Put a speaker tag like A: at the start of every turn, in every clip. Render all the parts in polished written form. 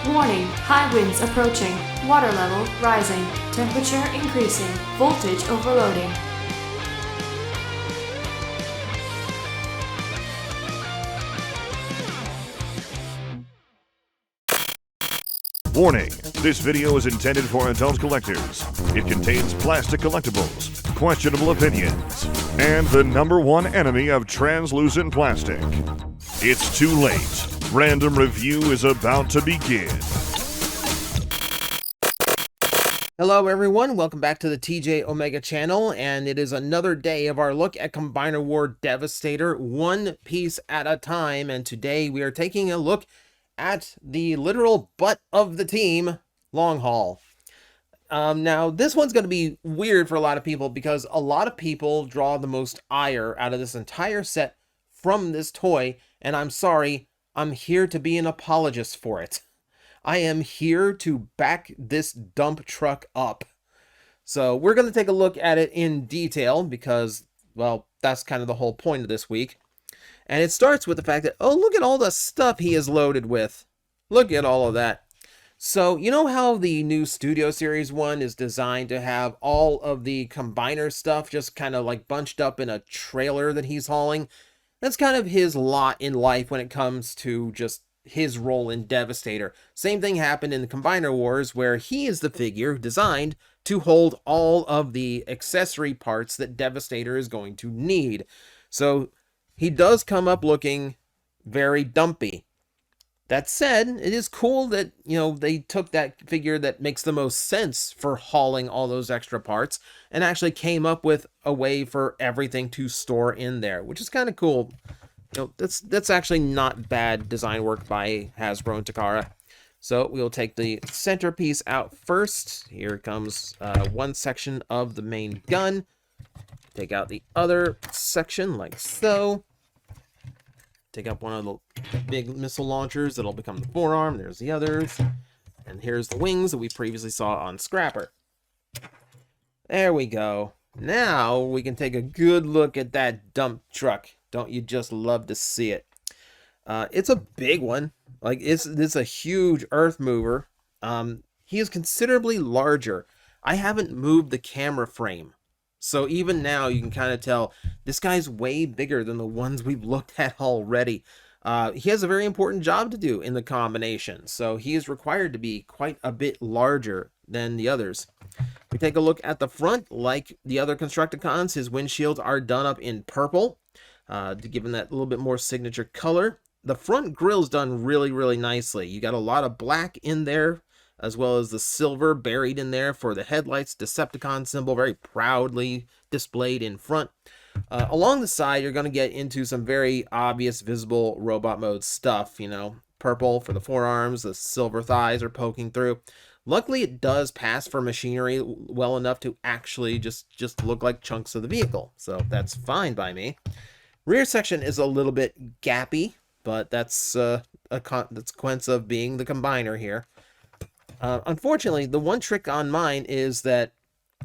A: Warning, high winds approaching, water level rising, temperature increasing, voltage overloading.
B: Warning, this video is intended for adult collectors. It contains plastic collectibles, questionable opinions, and the #1 enemy of translucent plastic. It's too late. Random review is about to begin.
C: Hello everyone, welcome back to the TJOmega channel, and it is another day of our look at Combiner War Devastator, one piece at a time, and today we are taking a look at the literal butt of the team, Long Haul. Now, this one's going to be weird for a lot of people because a lot of people draw the most ire out of this entire set from this toy, and I'm sorry, I'm here to be an apologist for it. I am here to back this dump truck up. So we're going to take a look at it in detail because, well, that's kind of the whole point of this week. And it starts with the fact that, oh, look at all the stuff he is loaded with. Look at all of that. So, you know how the new Studio Series 1 is designed to have all of the Combiner stuff just kind of like bunched up in a trailer that he's hauling? That's kind of his lot in life when it comes to just his role in Devastator. Same thing happened in the Combiner Wars where he is the figure designed to hold all of the accessory parts that Devastator is going to need. So he does come up looking very dumpy. That said, it is cool that, you know, they took that figure that makes the most sense for hauling all those extra parts and actually came up with a way for everything to store in there, which is kind of cool. You know, that's actually not bad design work by Hasbro and Takara. So we'll take the centerpiece out first. Here comes one section of the main gun. Take out the other section like so. Take up one of the big missile launchers that'll become the forearm. There's the others. And here's the wings that we previously saw on Scrapper. There we go. Now we can take a good look at that dump truck. Don't you just love to see it? It's a big one. Like, it's a huge earth mover. He is considerably larger. I haven't moved the camera frame. So even now, you can kind of tell this guy's way bigger than the ones we've looked at already. He has a very important job to do in the combination, so he is required to be quite a bit larger than the others. We take a look at the front. Like the other Constructicons, his windshields are done up in purple, to give him that little bit more signature color. The front grill's done really, really nicely. You got a lot of black in there, as well as the silver buried in there for the headlights. Decepticon symbol very proudly displayed in front. Along the side, you're going to get into some very obvious visible robot mode stuff. You know, purple for the forearms, the silver thighs are poking through. Luckily, it does pass for machinery well enough to actually just look like chunks of the vehicle. So that's fine by me. Rear section is a little bit gappy, but that's a consequence of being the Combiner here. Unfortunately, the one trick on mine is that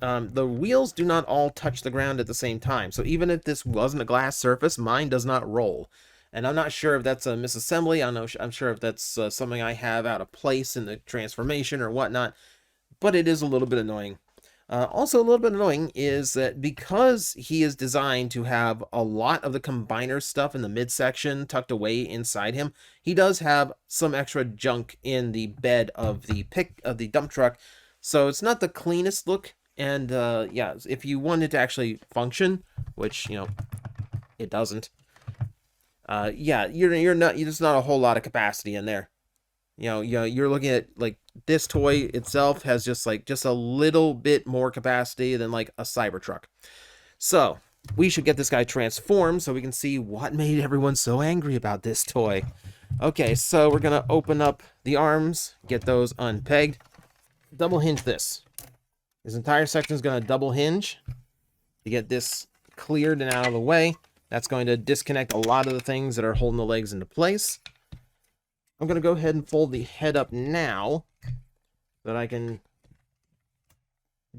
C: the wheels do not all touch the ground at the same time. So even if this wasn't a glass surface, mine does not roll. And I'm not sure if that's a misassembly. I'm sure if that's something I have out of place in the transformation or whatnot. But it is a little bit annoying. Also, a little bit annoying is that because he is designed to have a lot of the Combiner stuff in the midsection tucked away inside him, he does have some extra junk in the bed of the dump truck, so it's not the cleanest look. And yeah, if you want it to actually function, which, you know, it doesn't, yeah, there's not a whole lot of capacity in there. You know, you're looking at, like, this toy itself has just a little bit more capacity than like a Cybertruck. So we should get this guy transformed so we can see what made everyone so angry about this toy. Okay, so we're gonna open up the arms, get those unpegged, double hinge this. This entire section is gonna double hinge to get this cleared and out of the way. That's going to disconnect a lot of the things that are holding the legs into place. I'm going to go ahead and fold the head up now so that I can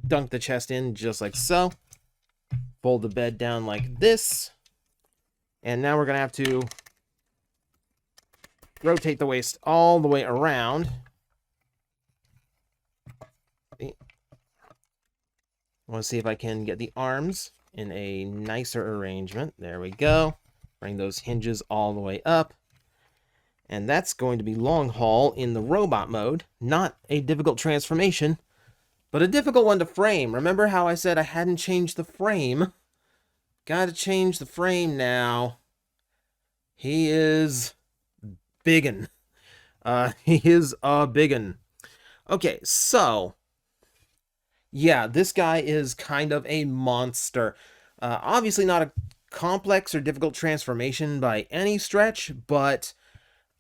C: dunk the chest in just like so. Fold the bed down like this. And now we're going to have to rotate the waist all the way around want to see if I can get the arms in a nicer arrangement. There we go. Bring those hinges all the way up. And that's going to be long haul in the robot mode. Not a difficult transformation, but a difficult one to frame. Remember how I said I hadn't changed the frame? Gotta change the frame now. He is biggin'. He is a biggin'. Okay, so yeah, this guy is kind of a monster. Obviously not a complex or difficult transformation by any stretch, but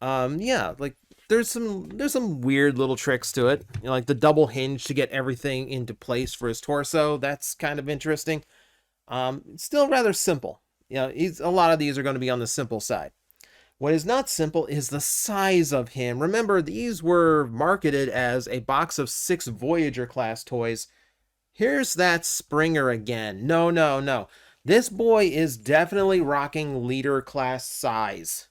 C: yeah, like there's some weird little tricks to it. You know, like the double hinge to get everything into place for his torso. That's kind of interesting. Still rather simple. You know, a lot of these are going to be on the simple side. What is not simple is the size of him. Remember, these were marketed as a box of 6 Voyager class toys. Here's that Springer again. No, no, no. This boy is definitely rocking leader class size.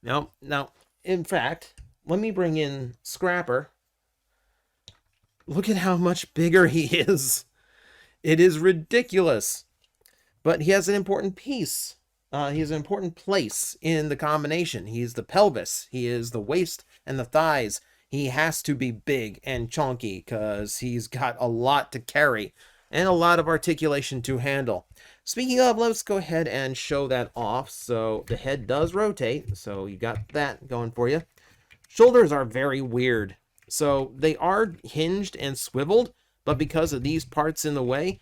C: No, now, in fact, let me bring in Scrapper. Look at how much bigger he is. It is ridiculous. But he has an important piece. He has an important place in the combination. He is the pelvis. He is the waist and the thighs. He has to be big and chunky because he's got a lot to carry and a lot of articulation to handle. Speaking of, let's go ahead and show that off. So the head does rotate, so you got that going for you. Shoulders are very weird. So they are hinged and swiveled, but because of these parts in the way,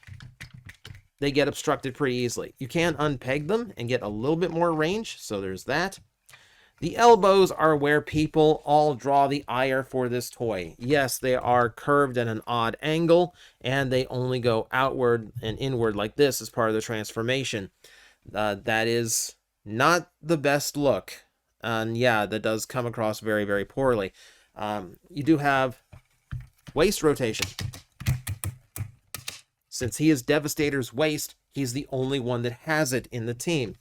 C: they get obstructed pretty easily. You can unpeg them and get a little bit more range, so there's that. The elbows are where people all draw the ire for this toy. Yes, they are curved at an odd angle, and they only go outward and inward like this as part of the transformation. That is not the best look. And yeah, that does come across very, very poorly. You do have waist rotation. Since he is Devastator's waist, he's the only one that has it in the team.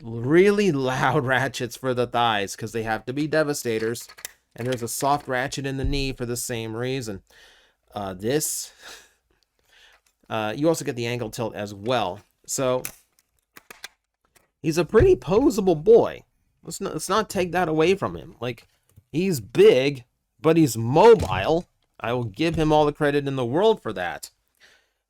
C: Really loud ratchets for the thighs because they have to be Devastators. And there's a soft ratchet in the knee for the same reason. You also get the ankle tilt as well. So he's a pretty posable boy. Let's not take that away from him. Like, he's big, but he's mobile. I will give him all the credit in the world for that.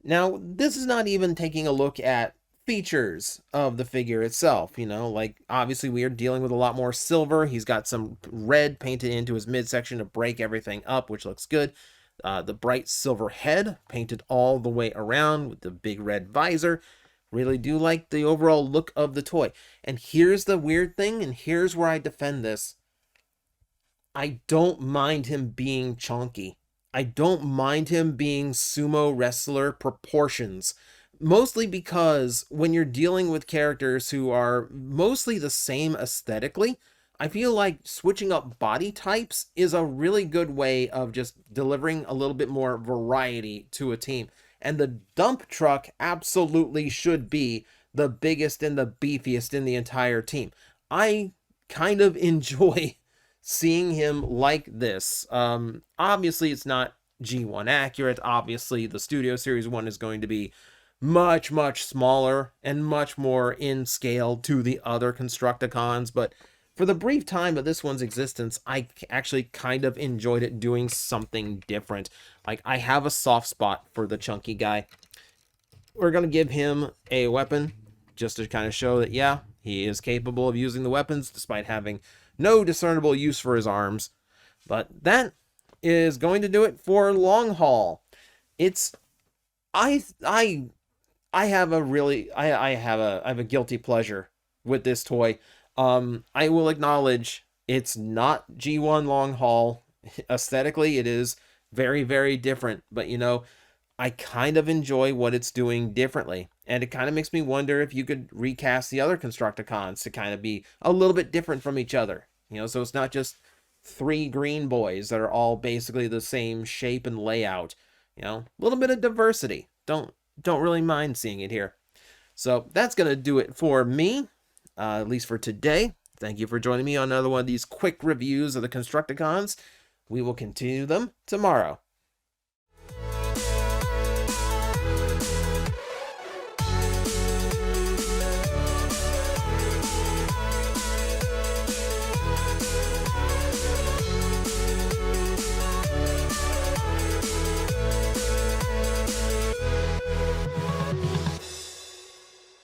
C: Now, this is not even taking a look at features of the figure itself. You know, like, obviously we are dealing with a lot more silver. He's got some red painted into his midsection to break everything up, which looks good. The bright silver head painted all the way around with the big red visor. Really do like the overall look of the toy. And here's the weird thing, and here's where I defend this. I don't mind him being chunky. I don't mind him being sumo wrestler proportions. Mostly because when you're dealing with characters who are mostly the same aesthetically, I feel like switching up body types is a really good way of just delivering a little bit more variety to a team. And the dump truck absolutely should be the biggest and the beefiest in the entire team. I kind of enjoy seeing him like this. Obviously, it's not G1 accurate. Obviously, the Studio Series 1 is going to be much, much smaller and much more in scale to the other Constructicons. But for the brief time of this one's existence, I actually kind of enjoyed it doing something different. Like, I have a soft spot for the chunky guy. We're going to give him a weapon just to kind of show that, yeah, he is capable of using the weapons despite having no discernible use for his arms. But that is going to do it for long haul. I have a guilty pleasure with this toy. I will acknowledge it's not G1 long haul. Aesthetically, it is very, very different. But, you know, I kind of enjoy what it's doing differently. And it kind of makes me wonder if you could recast the other Constructicons to kind of be a little bit different from each other. You know, so it's not just 3 green boys that are all basically the same shape and layout. You know, a little bit of diversity. Don't really mind seeing it here. So that's going to do it for me, at least for today. Thank you for joining me on another one of these quick reviews of the Constructicons. We will continue them tomorrow.